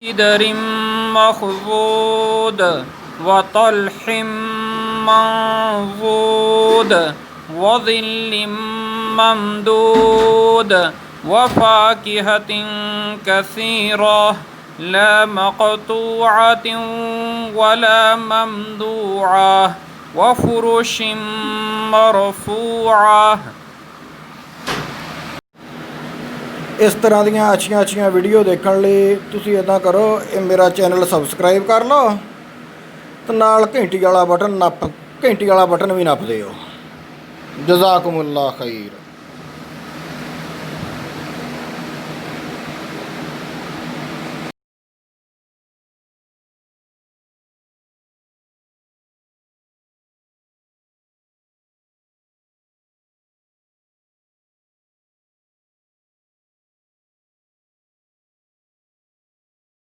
सिदर मखदूद व तल्ह मंज़ूद व ज़िल्ल ममदूद व फ़ाकिहतिन कसीरा ला मक़तूअतिन वला ममदूआ व फ़ुरुशिन मरफ़ूआ। इस तरह दियां अच्छियां अच्छियां वीडियो देखने लिए तुसीं इदां करो, ये मेरा चैनल सबसक्राइब कर लो तो नाल घंटी वाला बटन भी नप दिओ। जज़ाकुमुल्लाह खैर।